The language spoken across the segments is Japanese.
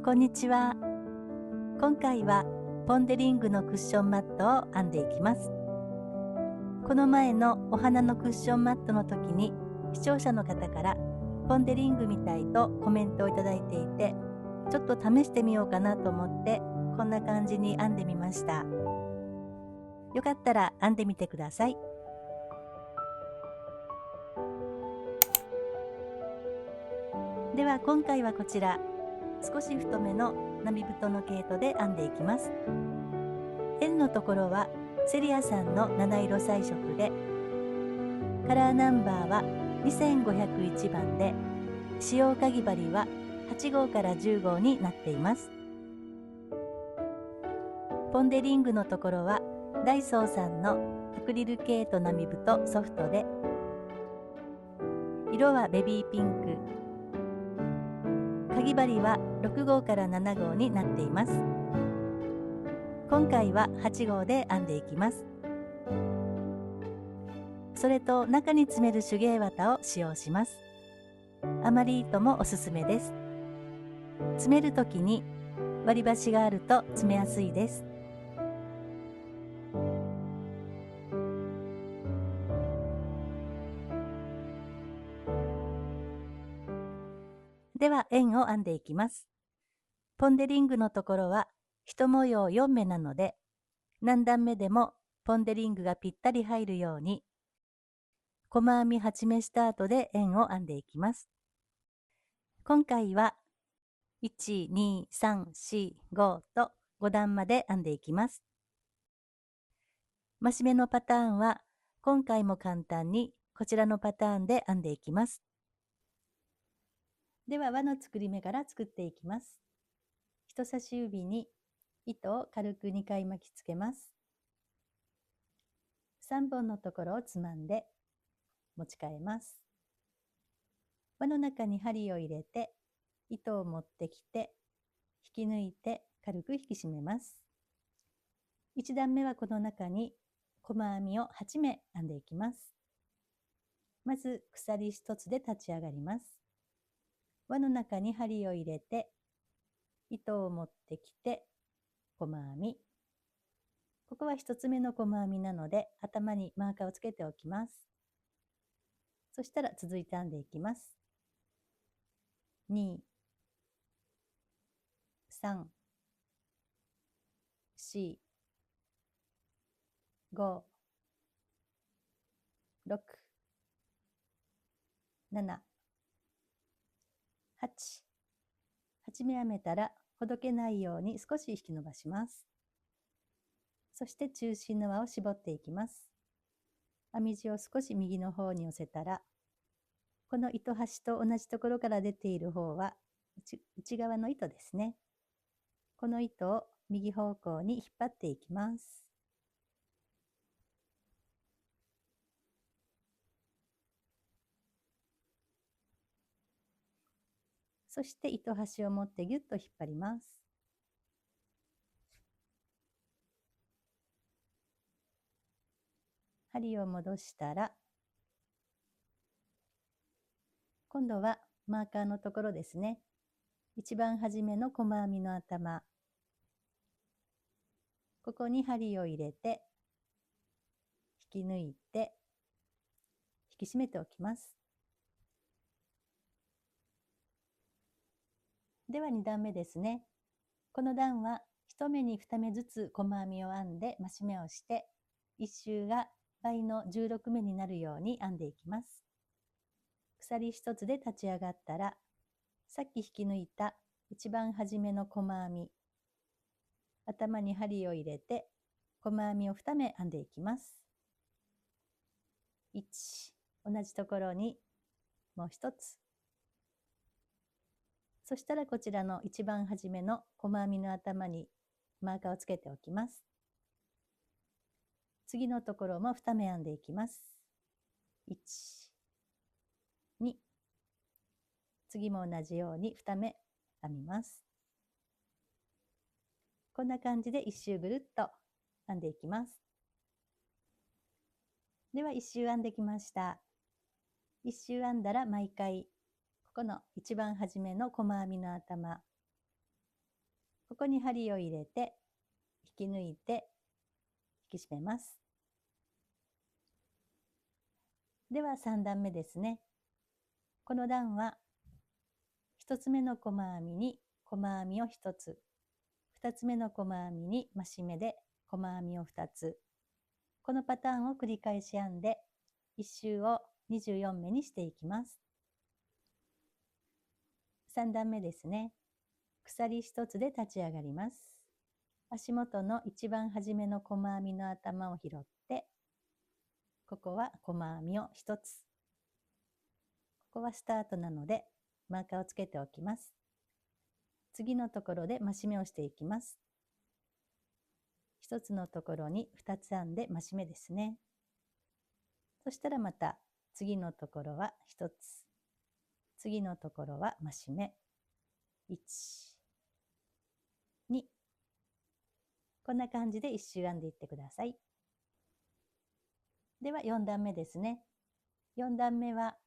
こんにちは。今回はポン・デ・リングのクッションマットを編んでいきます。この前のお花のクッションマットの時に視聴者の方からポン・デ・リングみたいとコメントをいただいていて、ちょっと試してみようかなと思ってこんな感じに編んでみました。よかったら編んでみてください。では今回はこちら少し太めの並太の毛糸で編んでいきます。円のところはセリアさんの七色彩色で、カラーナンバーは2501番で、使用かぎ針は8号から10号になっています。ポン・デ・リングのところはダイソーさんのアクリル毛糸並太ソフトで、色はベビーピンク、かぎ針は6号から7号になっています。今回は8号で編んでいきます。それと中に詰める手芸綿を使用します。あまり糸もおすすめです。詰めるときに割り箸があると詰めやすいです。では円を編んでいきます。ポン・デ・リングのところは一模様4目なので、何段目でもポン・デ・リングがぴったり入るように細編み8目した後で円を編んでいきます。今回は1、2、3、4、5と5段まで編んでいきます。増し目のパターンは今回も簡単にこちらのパターンで編んでいきます。では輪の作り目から作っていきます。人差し指に糸を軽く2回巻きつけます。3本のところをつまんで持ち替えます。輪の中に針を入れて糸を持ってきて引き抜いて軽く引き締めます。1段目はこの中に細編みを8目編んでいきます。まず鎖1つで立ち上がります。輪の中に針を入れて糸を持ってきて細編み、ここは1つ目の細編みなので頭にマーカーをつけておきます。そしたら続いて編んでいきます。2、3、4、5、6、7、8、8目編めたらほどけないように少し引き伸ばします。そして中心の輪を絞っていきます。編み地を少し右の方に寄せたら、この糸端と同じところから出ている方は内側の糸ですね。この糸を右方向に引っ張っていきます。そして糸端を持ってぎゅっと引っ張ります。針を戻したら、今度はマーカーのところですね。一番初めの細編みの頭、ここに針を入れて引き抜いて引き締めておきます。では2段目ですね。この段は1目に2目ずつ細編みを編んで増し目をして、1周が倍の16目になるように編んでいきます。鎖1つで立ち上がったら、さっき引き抜いた一番初めの細編み、頭に針を入れて細編みを2目編んでいきます。1、同じところにもう1つ。そしたらこちらの一番初めの細編みの頭にマーカーをつけておきます。次のところも2目編んでいきます。1、2、次も同じように2目編みます。こんな感じで1周ぐるっと編んでいきます。では1周編んできました。1周編んだら毎回ここの一番初めの細編みの頭、ここに針を入れて、引き抜いて、引き締めます。では3段目ですね。この段は、1つ目の細編みに細編みを1つ、2つ目の細編みに増し目で細編みを2つ、このパターンを繰り返し編んで、1周を24目にしていきます。3段目ですね。鎖1つで立ち上がります。足元の一番初めの細編みの頭を拾って、ここは細編みを1つ。ここはスタートなので、マーカーをつけておきます。次のところで増し目をしていきます。1つのところに2つ編んで増し目ですね。そしたらまた次のところは1つ。次のところは増し目。1、2。こんな感じで1周編んでいってください。では4段目ですね。4段目は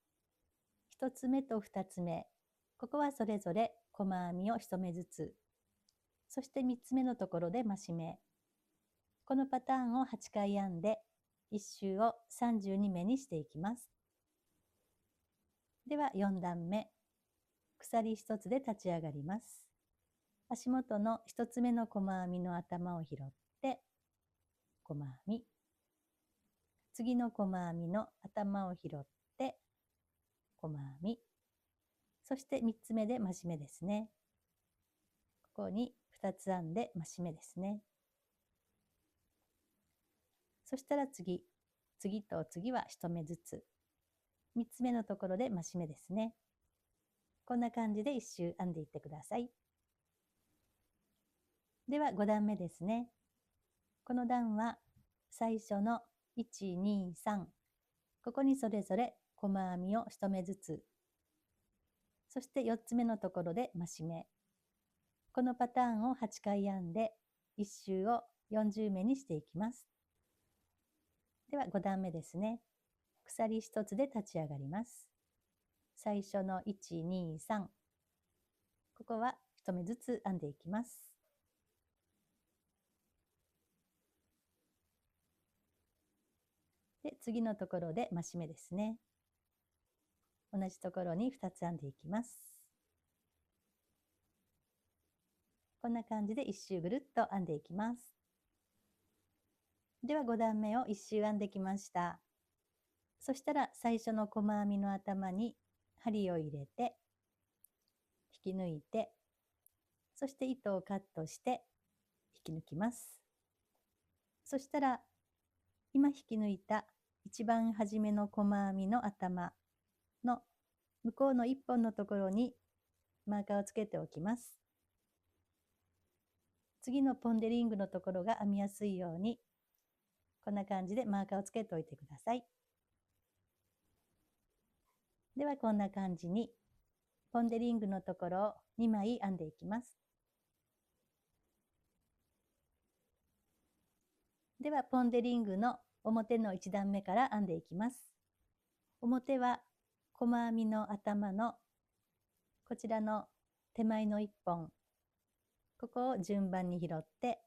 1つ目と2つ目。ここはそれぞれ細編みを1目ずつ。そして3つ目のところで増し目。このパターンを8回編んで、1周を32目にしていきます。では4段目。鎖1つで立ち上がります。足元の1つ目の細編みの頭を拾って、細編み。次の細編みの頭を拾って、細編み。そして3つ目で増し目ですね。ここに2つ編んで増し目ですね。そしたら次と次は1目ずつ。3つ目のところで増し目ですね。こんな感じで1周編んでいってください。では5段目ですね。この段は最初の1、2、3。ここにそれぞれ細編みを1目ずつ。そして4つ目のところで増し目。このパターンを8回編んで1周を40目にしていきます。では5段目ですね。鎖1つで立ち上がります。最初の1、2、3。ここは1目ずつ編んでいきます。で、次のところで増し目ですね。同じところに2つ編んでいきます。こんな感じで1周ぐるっと編んでいきます。では5段目を1周編んできました。そしたら最初の細編みの頭に針を入れて、引き抜いて、そして糸をカットして引き抜きます。そしたら今引き抜いた一番初めの細編みの頭の向こうの1本のところにマーカーをつけておきます。次のポンデリングのところが編みやすいように、こんな感じでマーカーをつけておいてください。ではこんな感じにポンデリングのところを2枚編んでいきます。ではポンデリングの表の1段目から編んでいきます。表は細編みの頭のこちらの手前の1本、ここを順番に拾って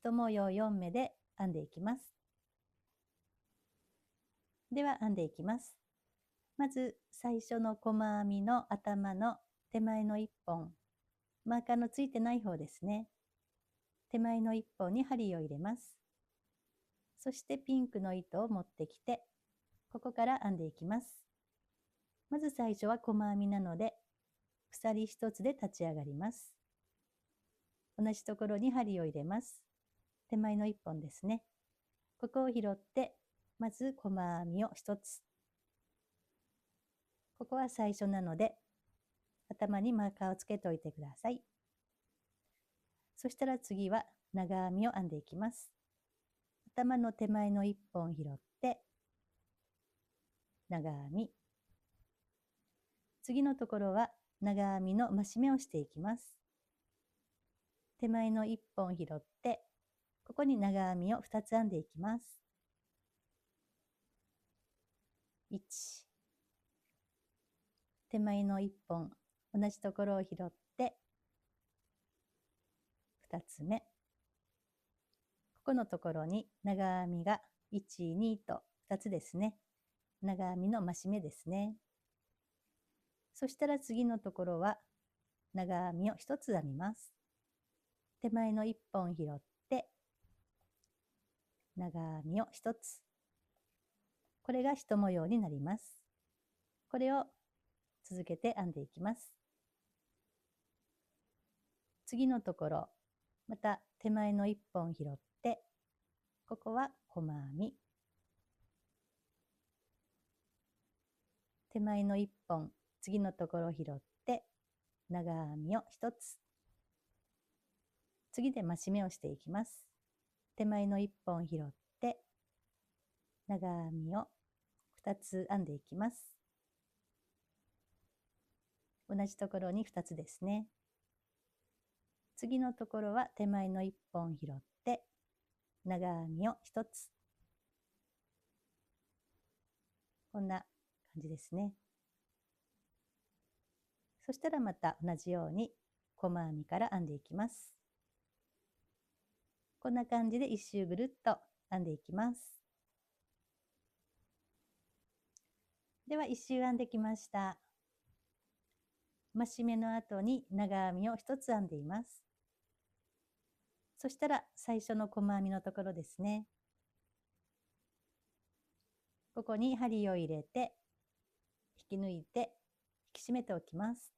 1模様4目で編んでいきます。では編んでいきます。まず最初の細編みの頭の手前の1本、マーカーのついてない方ですね。手前の1本に針を入れます。そしてピンクの糸を持ってきて、ここから編んでいきます。まず最初は細編みなので、鎖1つで立ち上がります。同じところに針を入れます。手前の1本ですね。ここを拾って、まず細編みを1つ。ここは最初なので、頭にマーカーをつけておいてください。そしたら次は長編みを編んでいきます。頭の手前の1本拾って、長編み。次のところは長編みの増し目をしていきます。手前の1本拾って、ここに長編みを2つ編んでいきます。1、手前の1本、同じところを拾って、2つ目。ここのところに長編みが1、2と2つですね。長編みの増し目ですね。そしたら次のところは長編みを1つ編みます。手前の1本拾って長編みを1つ。これが一模様になります。これを続けて編んでいきます。次のところ、また手前の1本拾って、ここは細編み。手前の1本、次のところを拾って、長編みを1つ。次で増し目をしていきます。手前の1本拾って、長編みを2つ編んでいきます。同じところに2つですね。次のところは手前の1本拾って、長編みを1つ。こんな感じですね。そしたらまた同じように細編みから編んでいきます。こんな感じで一周ぐるっと編んでいきます。では一周編んできました。増し目の後に長編みを1つ編んでいます。そしたら最初の細編みのところですね。ここに針を入れて引き抜いて引き締めておきます。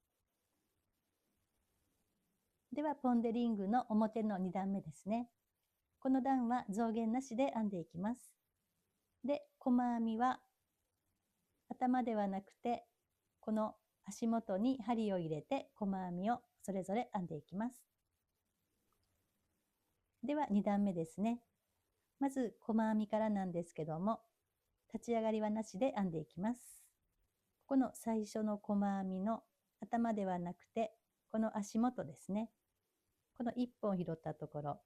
ではポン・デ・リングの表の2段目ですね。この段は増減なしで編んでいきます。で、細編みは頭ではなくてこの足元に針を入れて細編みをそれぞれ編んでいきます。では2段目ですね。まず細編みからなんですけども、立ち上がりはなしで編んでいきます。この最初の細編みの頭ではなくてこの足元ですね。この1本拾ったところ、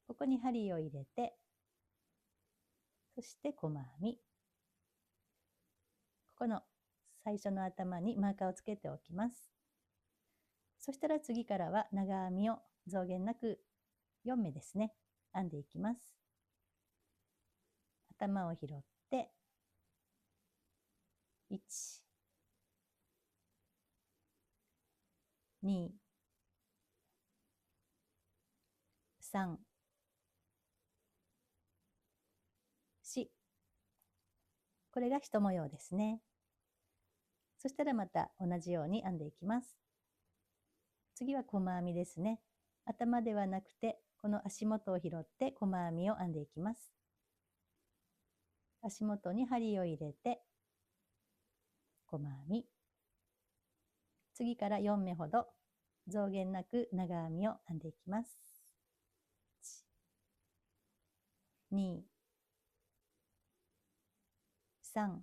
ここに針を入れて、そして細編み。ここの最初の頭にマーカーをつけておきます。そしたら次からは長編みを増減なく4目ですね、編んでいきます。頭を拾って、1、2、3、4。これが一模様ですね。そしたらまた同じように編んでいきます。次は細編みですね。頭ではなくてこの足元を拾って細編みを編んでいきます。足元に針を入れて細編み。次から4目ほど増減なく長編みを編んでいきます。1、2、3、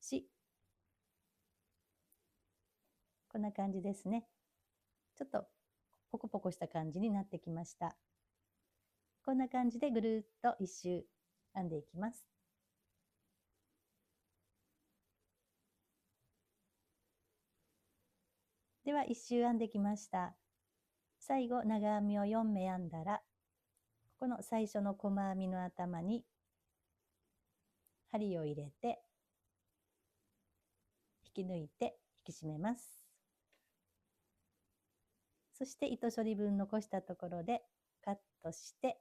4。こんな感じですね。ちょっとポコポコした感じになってきました。こんな感じでぐるっと一周編んでいきます。では一周編んできました。最後長編みを4目編んだら、ここの最初の細編みの頭に針を入れて引き抜いて引き締めます。そして糸処理分残したところでカットして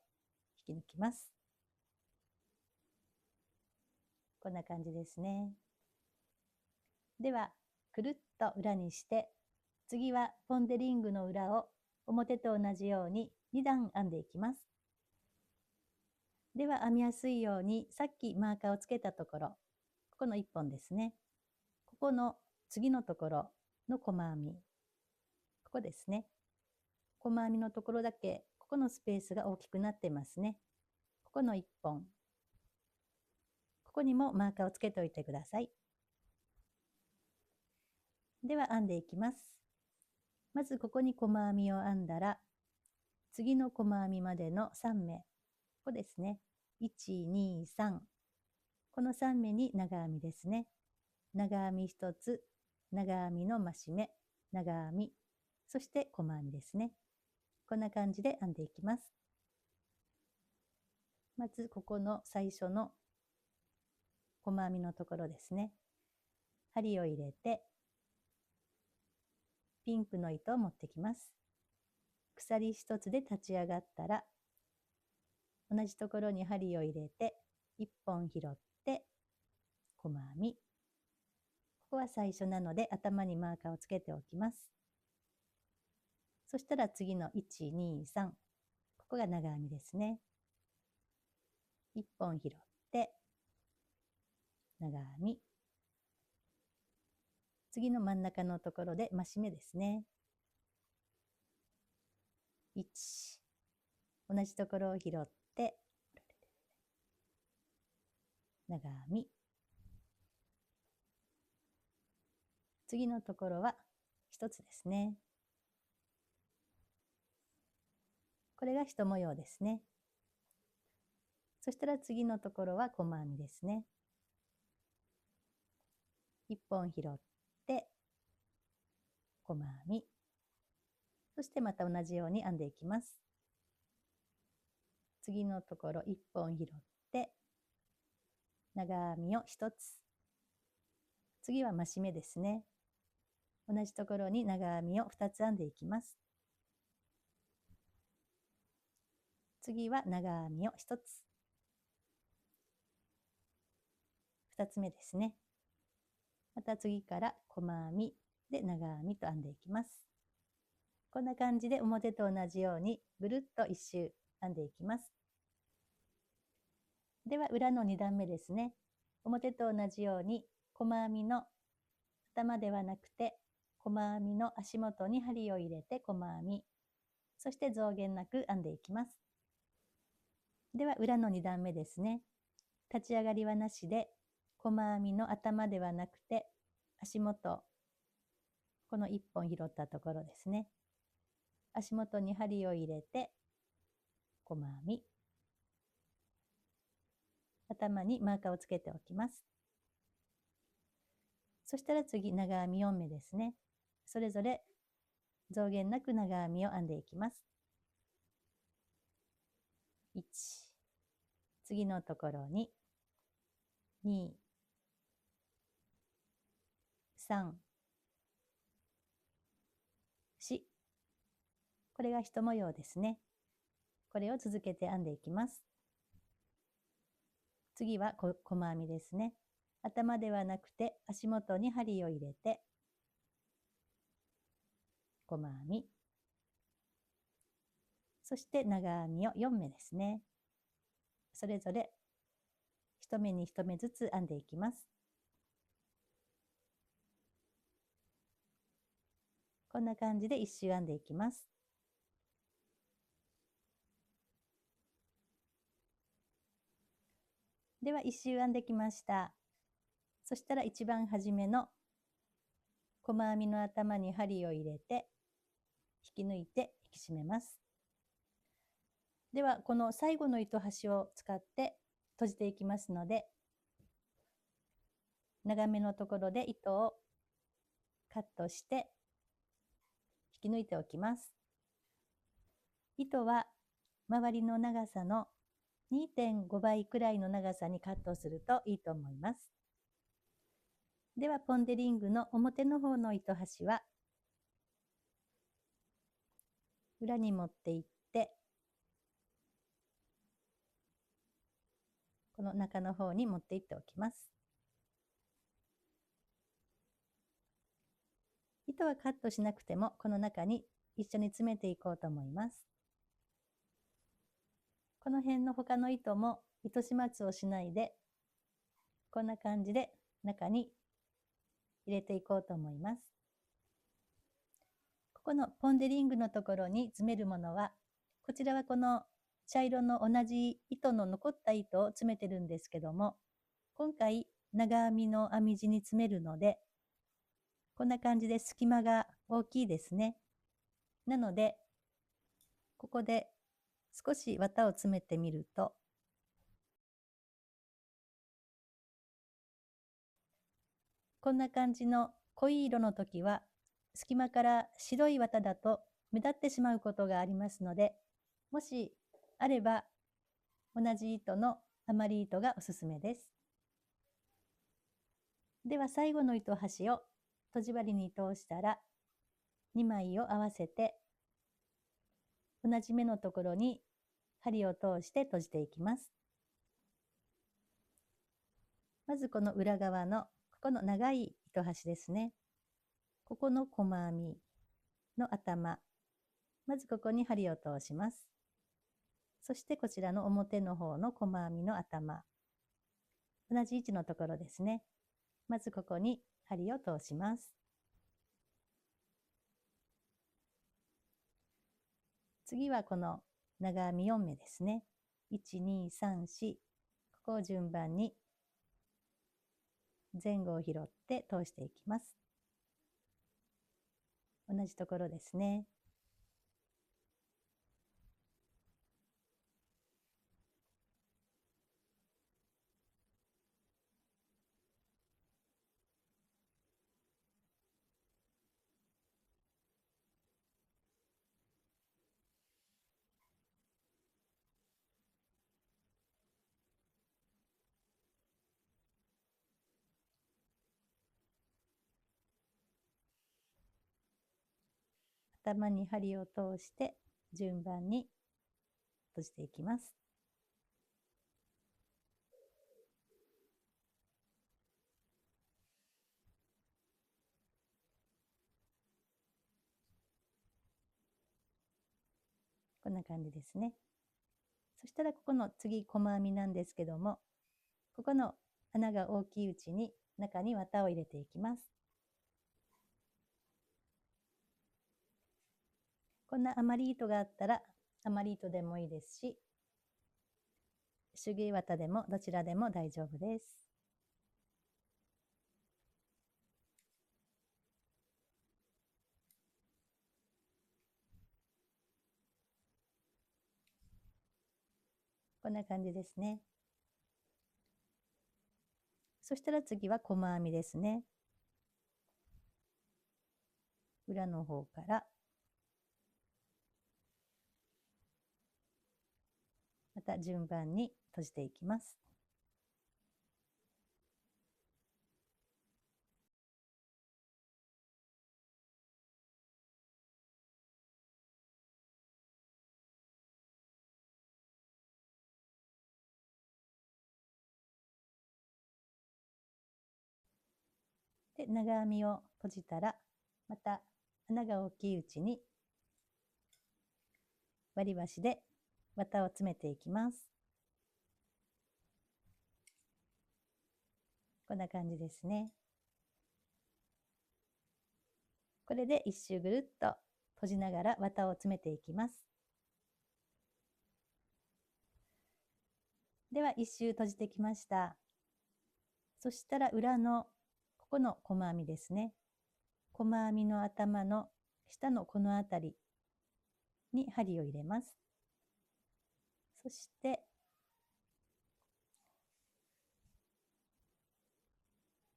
引き抜きます。こんな感じですね。ではくるっと裏にして、次はポン・デ・リングの裏を表と同じように2段編んでいきます。では編みやすいようにさっきマーカーをつけたところ、ここの1本ですね。ここの次のところの細編み、ここですね。細編みのところだけここのスペースが大きくなってますね。ここの1本、ここにもマーカーをつけておいてください。では編んでいきます。まずここに細編みを編んだら、次の細編みまでの3目、ここですね。1、2、3。この3目に長編みですね。長編み1つ、長編みの増し目、長編み、そして細編みですね。こんな感じで編んでいきます。まずここの最初の細編みのところですね。針を入れて、ピンクの糸を持ってきます。鎖一つで立ち上がったら、同じところに針を入れて、1本拾って、細編み。ここは最初なので頭にマーカーをつけておきます。そしたら次の1、2、3。ここが長編みですね。1本拾って、長編み。次の真ん中のところで増し目ですね。1、同じところを拾って、長編み。次のところは1つですね。これが一模様ですね。そしたら次のところは細編みですね。1本拾って、細編み。そしてまた同じように編んでいきます。次のところ1本拾って、長編みを1つ。次は増し目ですね。同じところに長編みを2つ編んでいきます。次は長編みを1つ。2つ目ですね。また次から細編みで長編みと編んでいきます。こんな感じで表と同じようにぐるっと一周編んでいきます。では裏の2段目ですね。表と同じように細編みの頭ではなくて細編みの足元に針を入れて細編み、そして増減なく編んでいきます。では裏の2段目ですね。立ち上がりはなしで細編みの頭ではなくて足元、この1本拾ったところですね。足元に針を入れて細編み、頭にマーカーをつけておきます。そしたら次長編み4目ですね。それぞれ増減なく長編みを編んでいきます。1、次のところに2、3、4。これが一模様ですね。これを続けて編んでいきます。次は細編みですね。頭ではなくて足元に針を入れて細編み、そして長編みを4目ですね。それぞれ1目に1目ずつ編んでいきます。こんな感じで1周編んでいきます。では1周編んできました。そしたら一番初めの細編みの頭に針を入れて引き抜いて引き締めます。ではこの最後の糸端を使って閉じていきますので、長めのところで糸をカットして引き抜いておきます。糸は周りの長さの 2.5 倍くらいの長さにカットするといいと思います。ではポン・デ・リングの表の方の糸端は裏に持っていって、この中の方に持っていっておきます。糸はカットしなくてもこの中に一緒に詰めていこうと思います。この辺の他の糸も糸始末をしないでこんな感じで中に入れていこうと思います。ここのポン・デ・リングのところに詰めるものは、こちらはこの茶色の同じ糸の残った糸を詰めてるんですけども、今回長編みの編み地に詰めるので、こんな感じで隙間が大きいですね。なのでここで少し綿を詰めてみると、こんな感じの濃い色の時は隙間から白い綿だと目立ってしまうことがありますので、もしあれば同じ糸の余り糸がおすすめです。では最後の糸端をとじ針に通したら、2枚を合わせて同じ目のところに針を通して閉じていきます。まずこの裏側のここの長い糸端ですね。ここの細編みの頭、まずここに針を通します。そしてこちらの表の方の細編みの頭、同じ位置のところですね。まずここに針を通します。次はこの長編み4目ですね。1、2、3、4。ここを順番に前後を拾って通していきます。同じところですね。頭に針を通して順番に閉じていきます。こんな感じですね。そしたらここの次細編みなんですけども、ここの穴が大きいうちに中に綿を入れていきます。こんな余り糸があったら余り糸でもいいですし、手芸綿でもどちらでも大丈夫です。こんな感じですね。そしたら次は細編みですね。裏の方からまた順番に閉じていきます。で、長編みを閉じたら、また穴が大きいうちに割り箸で綿を詰めていきます。こんな感じですね。これで一周ぐるっと閉じながら綿を詰めていきます。では一周閉じてきました。そしたら裏のここの細編みですね。細編みの頭の下のこの辺りに針を入れます。そして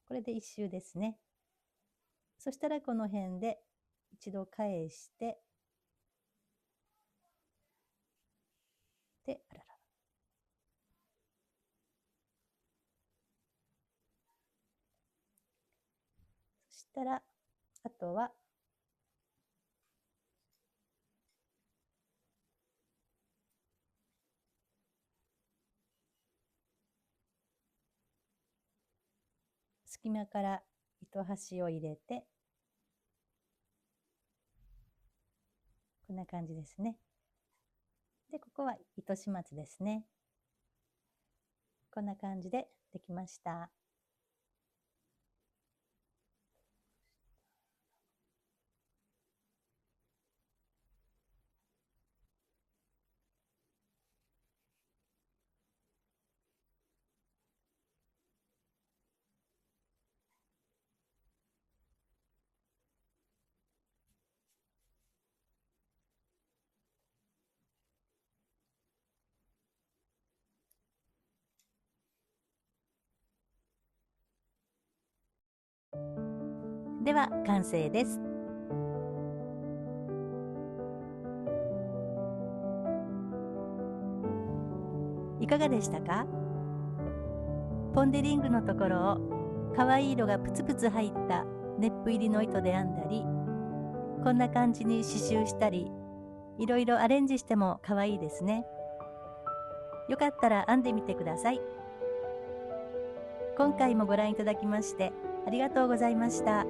これで一周ですね。そしたらこの辺で一度返して、で、あらら。そしたら、あとは、隙間から糸端を入れて、こんな感じですね。で、ここは糸始末ですね。こんな感じでできました。では完成です。いかがでしたか？ポンデリングのところを可愛い色がプツプツ入ったネップ入りの糸で編んだり、こんな感じに刺繍したり、いろいろアレンジしても可愛いですね。よかったら編んでみてください。今回もご覧いただきましてありがとうございました。